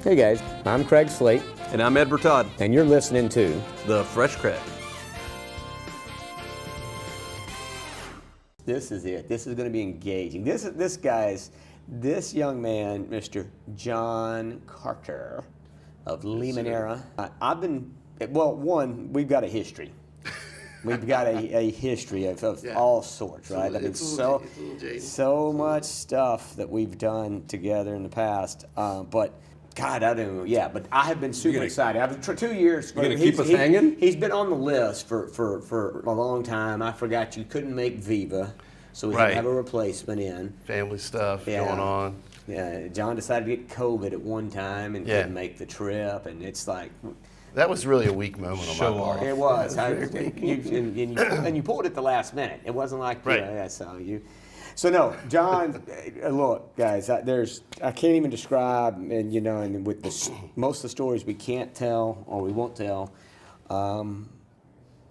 Hey guys, I'm Craig Slate. And I'm Ed Bertaud. And you're listening to The Fresh CrEd. This is it. This is going to be engaging. This young man, Mr. John Carter of Limoneira. We've got a history. We've got a history of all sorts, right? I mean, so much stuff that we've done together in the past. But God, I don't know. Yeah, but I have been super excited. For 2 years. You're going to keep us hanging? He's been on the list for a long time. I forgot you couldn't make Viva, so we had to have a replacement in. Family stuff going on. Yeah, John decided to get COVID at one time and couldn't make the trip, and it's like... That was really a weak moment on my part. It was. And you pulled it at the last minute. It wasn't like, So no, John, look, guys, I can't even describe, and with most of the stories we can't tell or we won't tell, and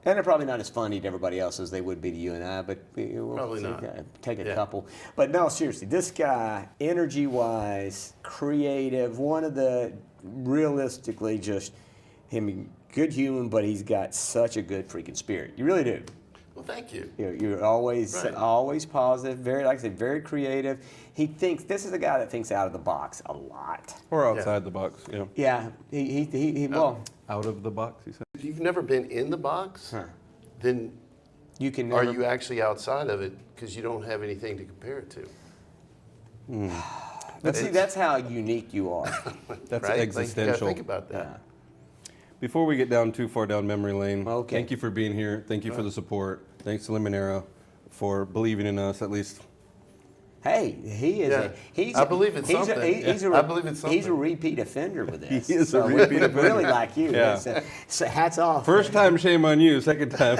they're probably not as funny to everybody else as they would be to you and I, but we'll probably not. Take a couple. But no, seriously, this guy, energy-wise, creative, one of the realistically just him, good human, but he's got such a good freaking spirit. You really do. Well, thank you. You're always positive, very creative. This is a guy that thinks out of the box a lot. Or outside the box, Yeah, out of the box, he said. If you've never been in the box, then you can. Are you actually outside of it because you don't have anything to compare it to? But see, that's how unique you are. That's right? existential. You gotta think about that. Yeah. Before we get down too far down memory lane, Okay. Thank you for being here. Thank you for the support. Thanks to Limoneira for believing in us, at least. Hey, he is. I believe it's something. I believe it's something. He's a repeat offender with this. He is a repeat offender. Really like you. Yeah. So hats off. First time, shame on you. Second time.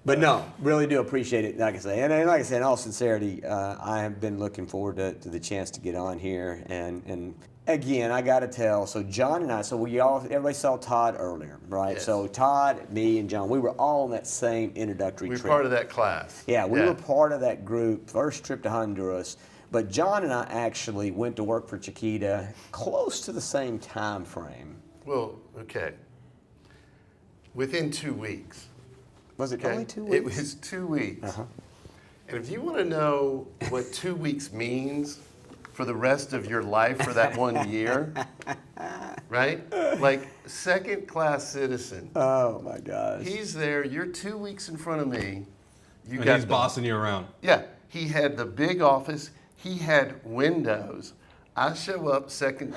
But no, really do appreciate it. Like I say, and like I said, in all sincerity, I have been looking forward to the chance to get on here and. Again, I got to tell. So John and I. So everybody saw Todd earlier, right? Yes. So Todd, me, and John, we were all on that same introductory trip. We were part of that class. Yeah, we were part of that group. First trip to Honduras. But John and I actually went to work for Chiquita close to the same time frame. Well, okay. Within 2 weeks. Was it only 2 weeks? It was 2 weeks. And if you want to know what 2 weeks means for the rest of your life for that 1 year, right? Like second-class citizen. Oh my gosh. He's there. You're 2 weeks in front of me. He's bossing you around. Yeah. He had the big office. He had windows. I show up second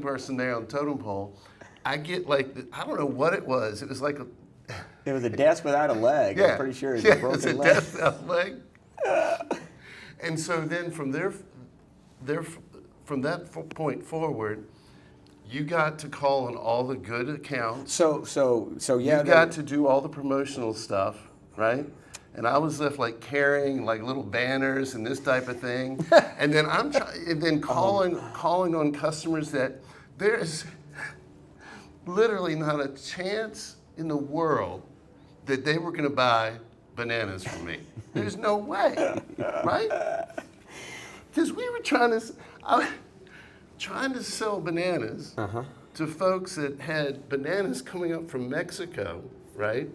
person there on the totem pole. I get I don't know what it was. It was like it was a desk without a leg. Yeah. I'm pretty sure it was a broken leg. leg. Desk without a leg. And so then from that point forward, you got to call on all the good accounts. So yeah. You got to do all the promotional stuff, right? And I was left carrying little banners and this type of thing. And then calling on customers that there is literally not a chance in the world that they were going to buy bananas from me. There's no way, right? Because we were trying to sell bananas to folks that had bananas coming up from Mexico, right?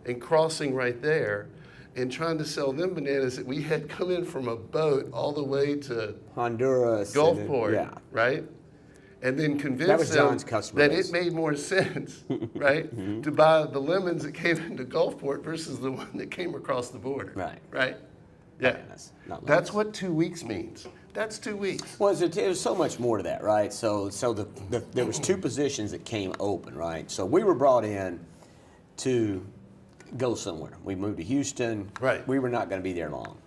And crossing right there, and trying to sell them bananas that we had come in from a boat all the way to Honduras, Gulfport, right? And then convince them that it made more sense, right, to buy the lemons that came into Gulfport versus the one that came across the border, right? Yeah, that's what 2 weeks means. That's 2 weeks. Well, there's so much more to that, right? So there was two positions that came open, right? So we were brought in to go somewhere. We moved to Houston. Right. We were not going to be there long.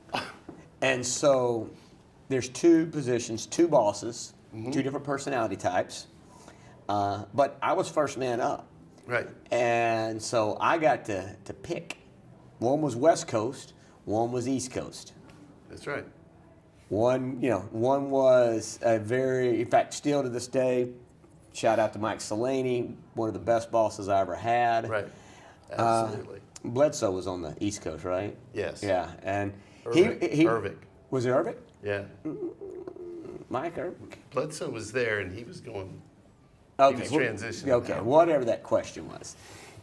And so there's two positions, two bosses, two different personality types. But I was first man up. Right. And so I got to pick. One was West Coast, one was East Coast. That's right. One was in fact, still to this day, shout out to Mike Salaney, one of the best bosses I ever had. Right. Absolutely. Bledsoe was on the East Coast, right? Yes. Yeah, and Irvik. Was it Irvik? Yeah. Mike Irvik. Bledsoe was there, and he was going. Okay, He was transitioning. Okay, now. whatever that question was.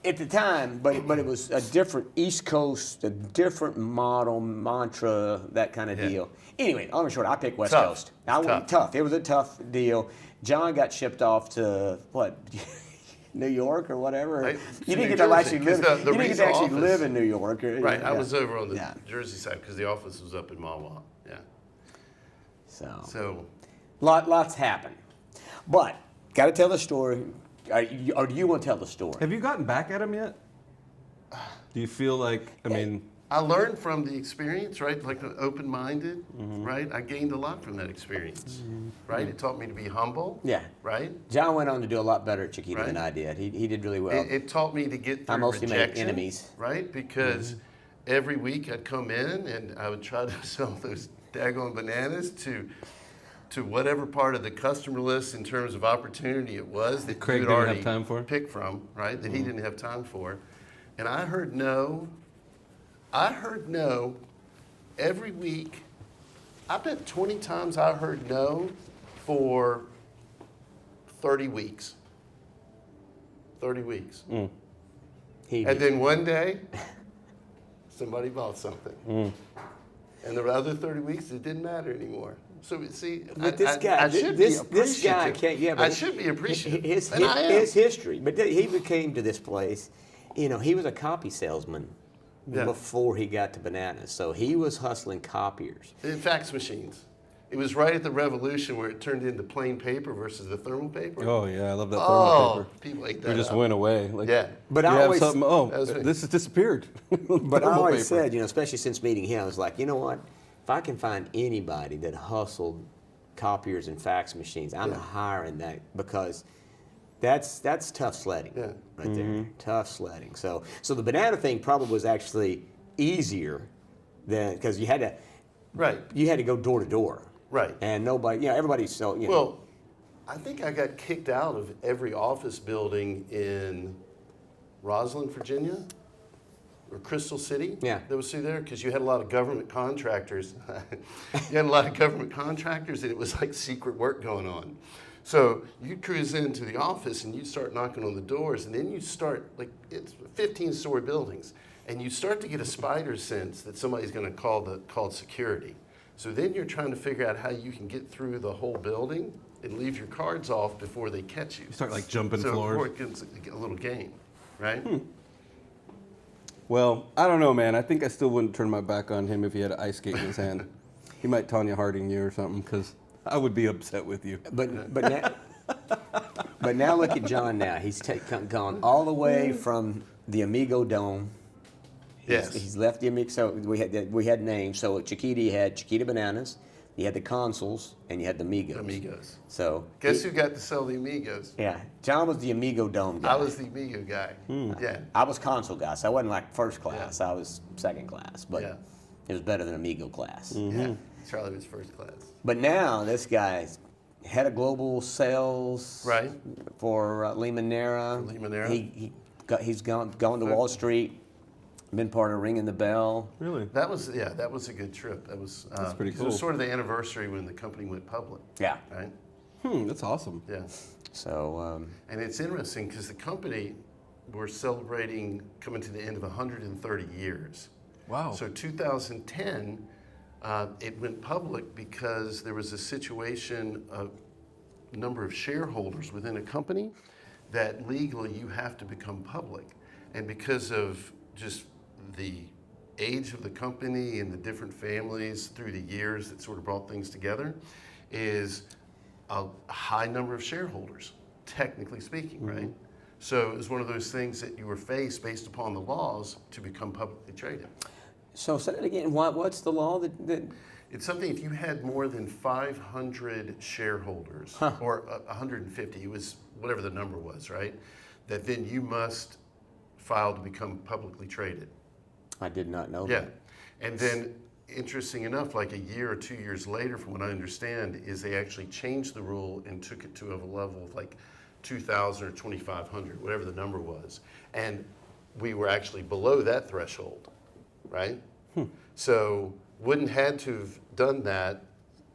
At the time, but it was a different East Coast, a different model, mantra, that kind of deal. Anyway, long and short, I picked West Tough. Coast. I went tough. It was a tough deal. John got shipped off to what? New York or whatever. Right. You To didn't New get to Jersey, actually 'cause live. the You didn't get to regional actually office- live in New York. Right, I Yeah. was over on the Yeah. Jersey side because the office was up in Mahwah. Yeah. So Lots happened, but got to tell the story. Or do you want to tell the story? Have you gotten back at him yet? Do you feel like, I mean, I learned from the experience, right? Like open-minded, right? I gained a lot from that experience, right? It taught me to be humble. Yeah. Right? John went on to do a lot better at Chiquita than Right. I did. He did really well. It taught me to get through I mostly made rejection, enemies. right? Because every week I'd come in and I would try to sell those daggone bananas to whatever part of the customer list in terms of opportunity it was that Craig you didn't had have already time for? picked from, right? That he didn't have time for. And I heard no. I heard no every week. I bet 20 times I heard no for 30 weeks. 30 weeks. He And did. then one day, somebody bought something. And the other 30 weeks, it didn't matter anymore. So see, But this guy, I should this be guy appreciative. can't. Yeah, but I should be appreciative. His and I am. history, but he came to this place. You know, he was a copy salesman Yeah. before he got to bananas, so he was hustling copiers. Fax machines. It was right at the revolution where it turned into plain paper versus the thermal paper. oh yeah, I love that Oh, thermal paper. people ate It that just up. went away. Like, Yeah. But you I have always, something, That was me. this has disappeared. but I Thermal always paper. said, you know, especially since meeting him, I was like, you know what? If I can find anybody that hustled copiers and fax machines, I'm Yeah. hiring that because that's tough sledding, Yeah. right there. Tough sledding. So the banana thing probably was actually easier than because you had to go door to door, Right. and nobody, you know, everybody's so you know. Well, I think I got kicked out of every office building in Roslyn, Virginia, or Crystal City. Yeah. That was through there because you had a lot of government contractors. You had a lot of government contractors, and it was like secret work going on. So you'd cruise into the office and you'd start knocking on the doors, and then you start, like, it's 15-story buildings, and you start to get a spider sense that somebody's going to call security. So then you're trying to figure out how you can get through the whole building and leave your cards off before they catch you. You start like jumping So floors. before it gets a little game, right? Well, I don't know, man. I think I still wouldn't turn my back on him if he had an ice skate in his hand. He might Tanya Harding you or something, because I would be upset with you. But now look at John now. He's gone all the way from the Amigo Dome. Yes. He's left the Amigo. So we had names. So at Chiquita you had Chiquita Bananas, you had the Consuls, and you had the Amigos. Amigos. So Guess who got to sell the Amigos? Yeah, John was the Amigo Dome guy. I was the Amigo guy. Yeah. I was Consul guy, so I wasn't like first class. I was second class, but Yeah. it was better than Amigo class. Yeah. Charlie was first class. But now this guy's head of global sales Right. for Limoneira. For Limoneira. He's gone to Wall Street, been part of ringing the bell. Really? That was a good trip. That was That's pretty 'cause It was cool. sort of the anniversary when the company went public, Yeah. right? That's awesome. Yeah. So And it's interesting because the company, we're celebrating coming to the end of 130 years. Wow. So 2010, it went public because there was a situation of number of shareholders within a company that legally you have to become public. And because of just the age of the company and the different families through the years that sort of brought things together, is a high number of shareholders, technically speaking, right? So it was one of those things that you were faced based upon the laws to become publicly traded. say that again. What's the law that It's something if you had more than 500 shareholders, or 150, it was whatever the number was, right? That then you must file to become publicly traded. I did not know Yeah. that. And then, interesting enough, like a year or 2 years later, from what I understand, is they actually changed the rule and took it to a level of like 2,000 or 2,500, whatever the number was. And we were actually below that threshold, right? So wouldn't had to have done that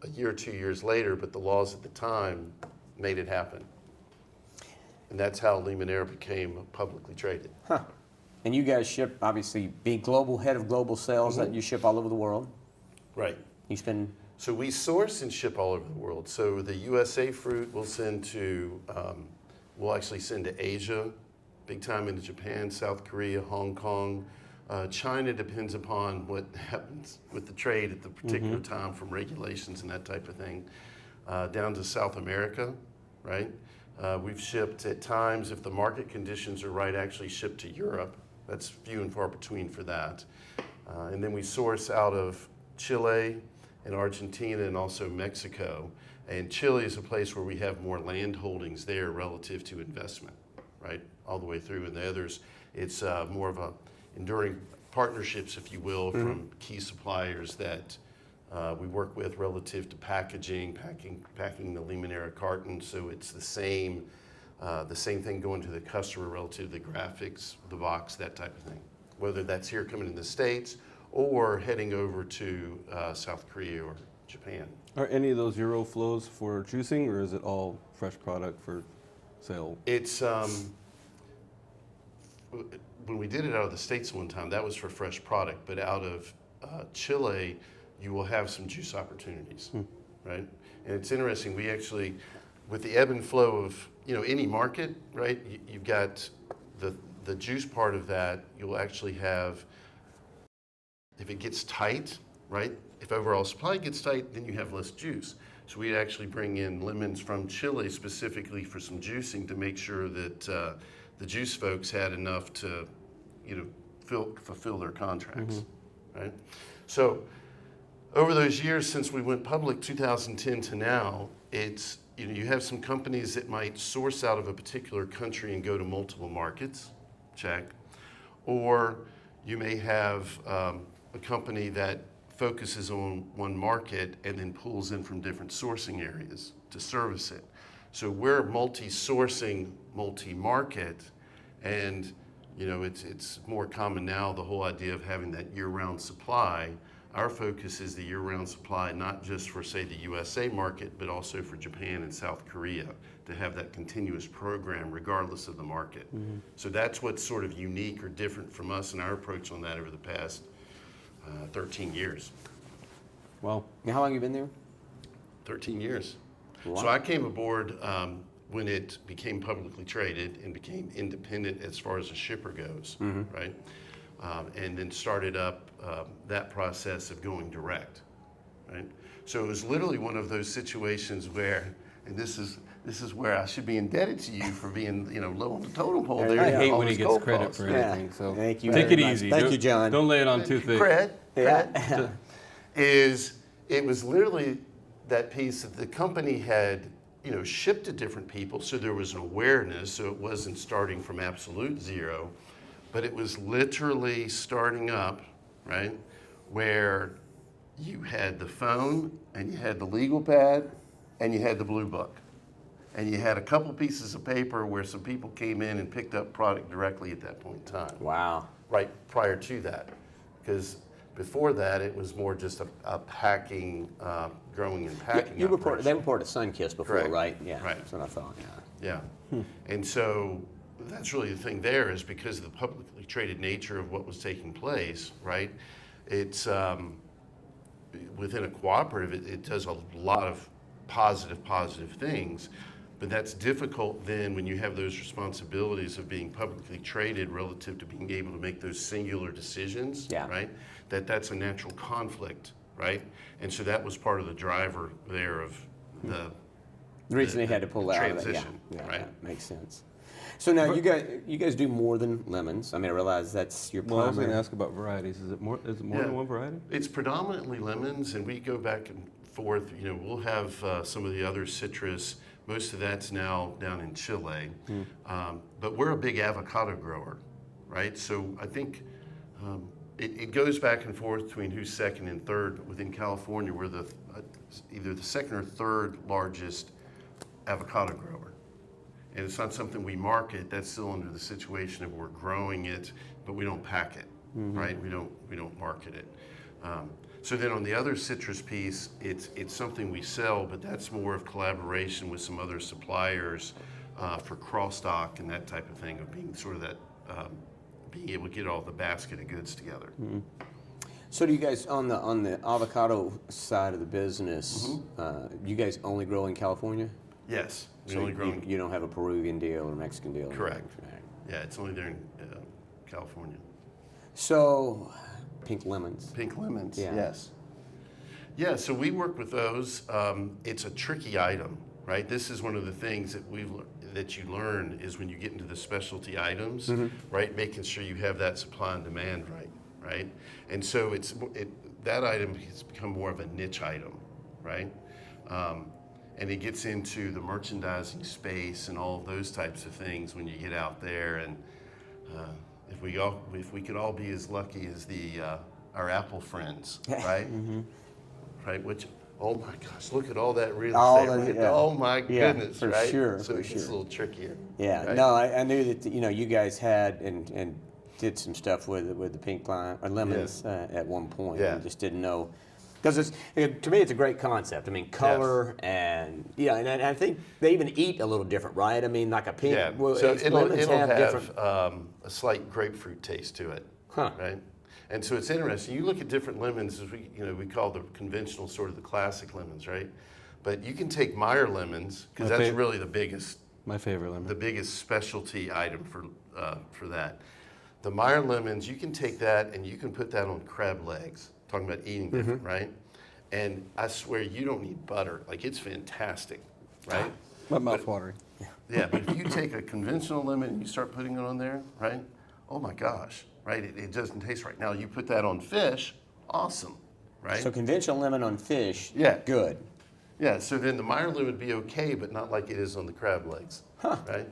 a year or 2 years later, but the laws at the time made it happen. And that's how Limoneira became publicly traded. Huh. And you guys ship, obviously, being global, head of global sales, that you ship all over the world. Right. You spend... So we source and ship all over the world. So the USA fruit we'll send to, we'll actually send to Asia, big time into Japan, South Korea, Hong Kong. China depends upon what happens with the trade at the particular time from regulations and that type of thing. Down to South America, right? We've shipped at times, if the market conditions are right, actually shipped to Europe. That's few and far between for that. And then we source out of Chile and Argentina and also Mexico. And Chile is a place where we have more land holdings there relative to investment, right? All the way through. And the others, it's more of a enduring partnerships, if you will, from key suppliers that we work with relative to packaging, packing the Limoneira carton. So it's the same thing going to the customer relative to the graphics, the box, that type of thing. Whether that's here coming in the States or heading over to South Korea or Japan. Are any of those Euro flows for juicing, or is it all fresh product for sale? It's when we did it out of the States one time, that was for fresh product, but out of Chile, you will have some juice opportunities, right? And it's interesting, we actually, with the ebb and flow of, any market, right? You've got the juice part of that, you'll actually have, if it gets tight, right? If overall supply gets tight, then you have less juice. So we actually bring in lemons from Chile specifically for some juicing to make sure that the juice folks had enough to, fulfill their contracts, right? So over those years since we went public, 2010 to now, it's, you have some companies that might source out of a particular country and go to multiple markets, check. Or you may have a company that focuses on one market and then pulls in from different sourcing areas to service it. So we're multi-sourcing, multi-market, and it's more common now, the whole idea of having that year-round supply. Our focus is the year-round supply, not just for, say, the USA market, but also for Japan and South Korea, to have that continuous program regardless of the market. So that's what's sort of unique or different from us and our approach on that over the past 13 years. Well, Now, how long have you been there? 13 years. Wow. So I came aboard when it became publicly traded and became independent as far as a shipper goes, right? And then started up that process of going direct, right? So it was literally one of those situations where, and this is where I should be indebted to you for being, low on the totem pole there. I hate all when he those gets cold credit calls. for anything. So Thank you take very it much. easy. Thank you, John. Don't lay it on too thick. CrEd Yeah. it was literally that piece that the company had, shipped to different people, so there was an awareness, so it wasn't starting from absolute zero, but it was literally starting up, right, where you had the phone and you had the legal pad and you had the blue book. And you had a couple pieces of paper where some people came in and picked up product directly at that point in time. Wow. Right prior to that. Because before that, it was more just a packing, growing and packing. They operation. reported Sunkist before, Correct. right? Yeah, Right. that's what I thought, yeah. Yeah. And so that's really the thing there, is because of the publicly traded nature of what was taking place, right? It's within a cooperative, it does a lot of positive things, but that's difficult then when you have those responsibilities of being publicly traded relative to being able to make those singular decisions, Yeah. right? That's a natural conflict, right? And so that was part of the driver there of the reason they had to pull out of it, transition, yeah, right? yeah, makes sense. So now you guys do more than lemons. I mean, I realize that's your Well, I was primary. going to ask about varieties. Is it more Yeah. than one variety? It's predominantly lemons, and we go back and forth. We'll have some of the other citrus. Most of that's now down in Chile. But we're a big avocado grower, right? So I think it goes back and forth between who's second and third. Within California, we're either the second or third largest avocado grower. And it's not something we market. That's still under the situation of we're growing it, but we don't pack it, right? We don't market it. So then on the other citrus piece, it's something we sell, but that's more of collaboration with some other suppliers for cross stock and that type of thing, of being sort of that, being able to get all the basket of goods together. Mm-hmm. So do you guys, on the avocado side of the business, you guys only grow in California? Yes, we So only grow. you don't have a Peruvian deal or Mexican deal? Correct. Yeah, it's only there in California. So, pink lemons. Pink lemons. Yeah. Yes. Yeah, so we work with those. It's a tricky item, right? This is one of the things that you learn is when you get into the specialty items, right? Making sure you have that supply and demand right? And so that item has become more of a niche item, right? And it gets into the merchandising space and all of those types of things when you get out there. And if we could all be as lucky as our Apple friends, right? Right, which, oh my gosh, look at all that real estate. Oh my goodness, for right? sure, So for it gets sure. a little trickier. Yeah, right? no, I knew that you guys had and did some stuff with the pink lime or lemons at one point. Yeah. I just didn't know, because to me it's a great concept. I mean, color and and I think they even eat a little different, right? I mean, like a pink. Yeah, Well, so lemons it'll have different. a slight grapefruit taste to it, Huh. right? And so it's interesting. You look at different lemons, as we call the conventional, sort of the classic lemons, right? But you can take Meyer lemons, because that's really the biggest. My favorite lemon. The biggest specialty item for that. The Meyer lemons, you can take that and you can put that on crab legs. Talking about eating different, right? And I swear you don't need butter. Like, it's fantastic, right? My mouth watering. Yeah, but if you take a conventional lemon and you start putting it on there, right? Oh my gosh, right? It doesn't taste right. Now you put that on fish, awesome, right? So conventional lemon on fish, Yeah. good. Yeah, so then the Meyer lemon would be okay, but not like it is on the crab legs, right?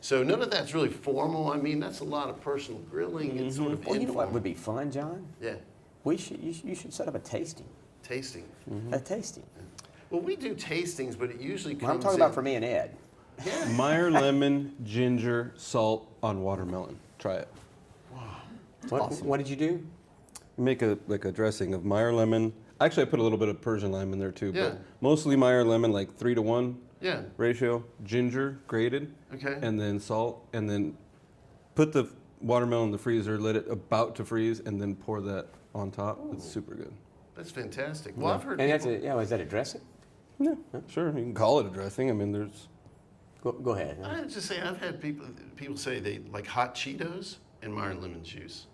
So none of that's really formal. I mean, that's a lot of personal grilling. It's sort of Well, you know what informal. would be fun, John? Yeah, You should set up a tasting. tasting. A tasting. Well, we do tastings, but it usually comes I'm talking about for me and Ed. Meyer lemon, ginger, salt on watermelon. Try it. What did you do? Make a dressing of Meyer lemon. Actually, I put a little bit of Persian lime in there too, Yeah. but mostly Meyer lemon, like 3-to-1 Yeah, ratio. Ginger grated, okay. and then salt, and then put the watermelon in the freezer. Let it about to freeze, and then pour that on top. It's super good. That's fantastic. Well, I've heard And people, is that a dressing? Yeah, sure. You can call it a dressing. I mean, there's. Go ahead. I would just say I've had people say they like hot Cheetos and Meyer lemon juice.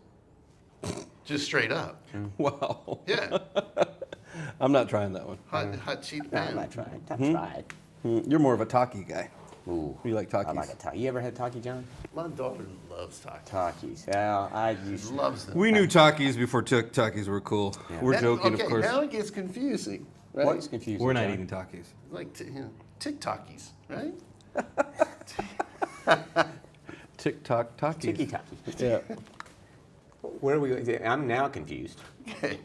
Just straight up. Wow. Yeah, I'm not trying that one. hot Cheetos. No, I'm not trying. I've tried. You're more of a talkie guy. Ooh, You like I Takis? like a Taki. You ever had Taki, John? My daughter loves tacos. Takis. Yeah, I used to. Loves them. We knew Takis before Takis were cool. Yeah. We're joking, okay, of course. Now it gets confusing, right? What's confusing? We're not John? eating Takis. Like TikTokies, right? TikTok Takis. Tiki Taki. Yeah. Where are we going? I'm now confused. Okay,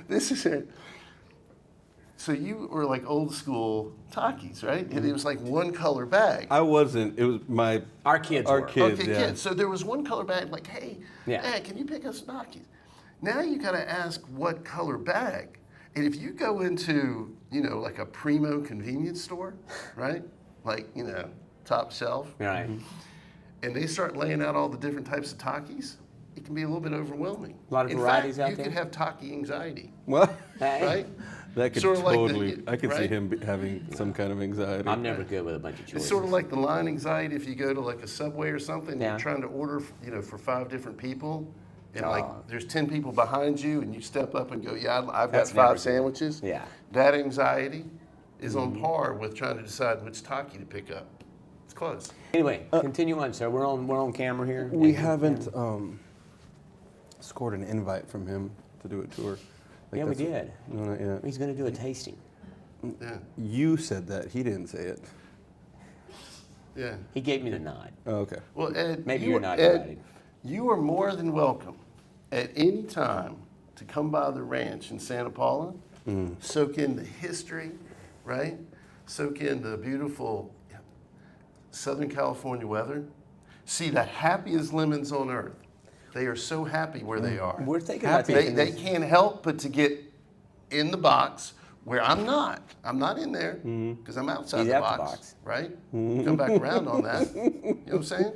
this is it. So you were like old school Takis, right? And it was like one color bag. I wasn't. It was my. Our kids Our were. kids. Okay, yeah. kids. So there was one color bag, like, hey, Yeah. Dad, can you pick us Takis? Now you got to ask what color bag. And if you go into, like a primo convenience store, right? Like, top shelf, Right. and they start laying out all the different types of Takis, it can be a little bit overwhelming. A lot of varieties In fact, out you there? could have Taki anxiety, Well, Hey. right? that could Sort of like the- totally. I could see right? him having some kind of anxiety. I'm never good with a bunch of choices. It's sort of like the line anxiety if you go to like a Subway or something, Yeah. you're trying to order, for 5 different people, and Oh. like there's 10 people behind you, and you step up and go, yeah, I've got That's never 5 good. sandwiches. Yeah. That anxiety is on par with trying to decide which Taki to pick up. It's close. Anyway, continue on, sir. We're on camera here. We And- haven't scored an invite from him to do a tour. Yeah, we that's- did. No, not yet. He's going to do a tasting. Yeah, You said that. He didn't say it. yeah. He gave me the nod. Oh, okay. Well, Ed, Maybe you you're are- not Ed, invited. you are more than welcome at any time to come by the ranch in Santa Paula, soak in the history, right? Soak in the beautiful Southern California weather, see the happiest lemons on earth. They are so happy where they are. We're thinking about Happy. taking They this. can't help but to get in the box where I'm not. I'm not in there because I'm outside He's the out the box, box. right? Come back around on that. You know what I'm saying?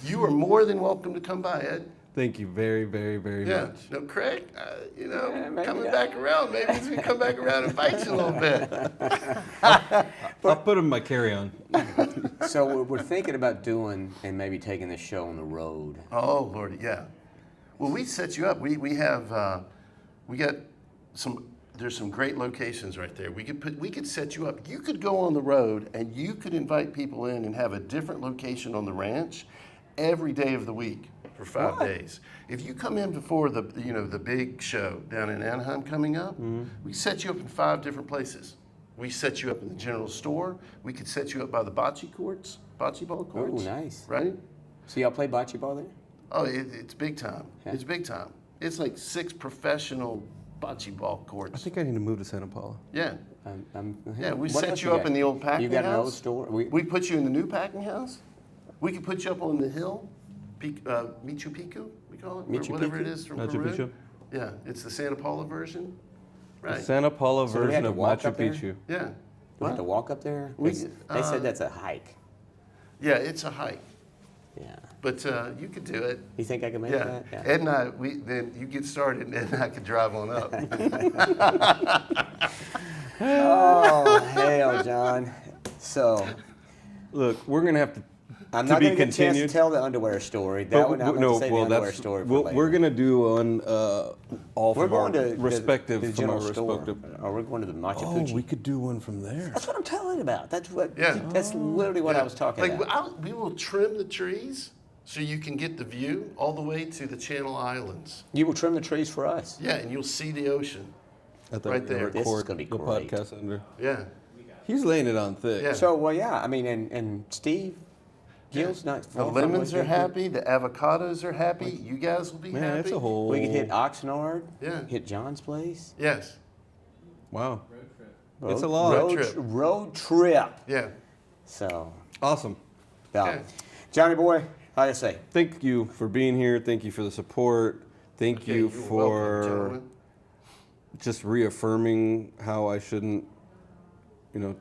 You are more than welcome to come by, Ed. Thank you very, very, very Yeah. much. No, Craig, maybe coming not. back around. Maybe we can come back around and bite you a little bit. I'll put him in my carry-on. So we're thinking about doing and maybe taking this show on the road. Oh, Lord, yeah. Well, we set you up. We have, we got some, there's some great locations right there. We could set you up. You could go on the road and you could invite people in and have a different location on the ranch every day of the week for 5 days. If you come in before the big show down in Anaheim coming up, we set you up in 5 different places. We set you up in the general store. We could set you up by the bocce ball courts. Oh, nice. Right? So y'all play bocce ball there? Oh, it's big time. Yeah. It's big time. It's like 6 professional bocce ball I courts. think I need to move to Santa Paula. Yeah. Yeah, we What set else you up got? in the old packing You got house. an old store? We put you in the new packing house. We could put you up on the hill, Machu Picchu, we call it, Machu or whatever Picchu? it is from Machu Peru. Picchu? Yeah, it's the Santa Paula version. The Right. Santa Paula So do we have version to of walk Machu up there? Picchu. Yeah. We have to walk up there? We- They said that's a hike. Yeah, it's a hike, Yeah. but you could do it. You think I can make Yeah. that? Ed and I, then you get started, and Ed and I could drive on up. Oh, hell, John. So, Look, we're gonna have to. I'm to not be going to get a chance to continued. tell the underwear story. That one, I'm going to say the underwear story for later. we're gonna do on all We're of our going to respective the from our general store. respective. Or we're going to the Machu Oh, Picchu. we could do one from there. That's what I'm telling about. That's what. Yeah. That's literally what I was talking like, about. we will trim the trees so you can get the view all the way to the Channel Islands. You will trim the trees for us. Yeah, and you'll see the ocean. At the Right there. This is record gonna be the great. podcast under. Yeah. He's laying it on thick. Yeah. So, well, yeah. I mean, and Steve, Gill's not. The lemons are happy. The avocados are happy. You guys will be Man, happy. it's a whole. We could hit Oxnard. Yeah. Hit John's place. Yes. Wow. It's a lot. Road trip. Road trip. Yeah. So, Awesome. yeah. Okay. Johnny boy, how do you say? Thank you for being here. Thank you for the support. Thank Okay, you you're for welcome, gentlemen. just reaffirming how I shouldn't,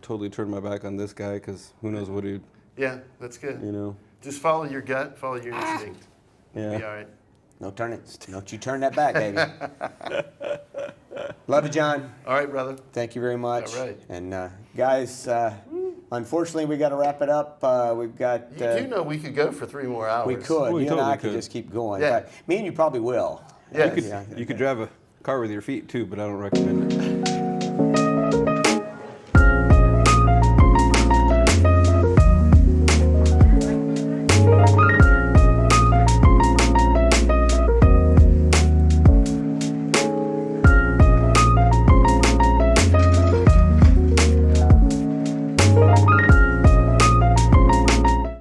totally turn my back on this guy because who knows what he'd, Yeah, that's good. you know. Just follow your gut. Follow your instinct. Yeah. Be all right. No, turn it. Don't you turn that back, baby. Love you, John. All right, brother. Thank you very much. All right. And guys, unfortunately, we got to wrap it up. We've got. You do know we could go for 3 more hours. We could. We You and totally I could could. just keep going. Yeah. But me and you probably will. Yeah. You could drive a car with your feet too, but I don't recommend it.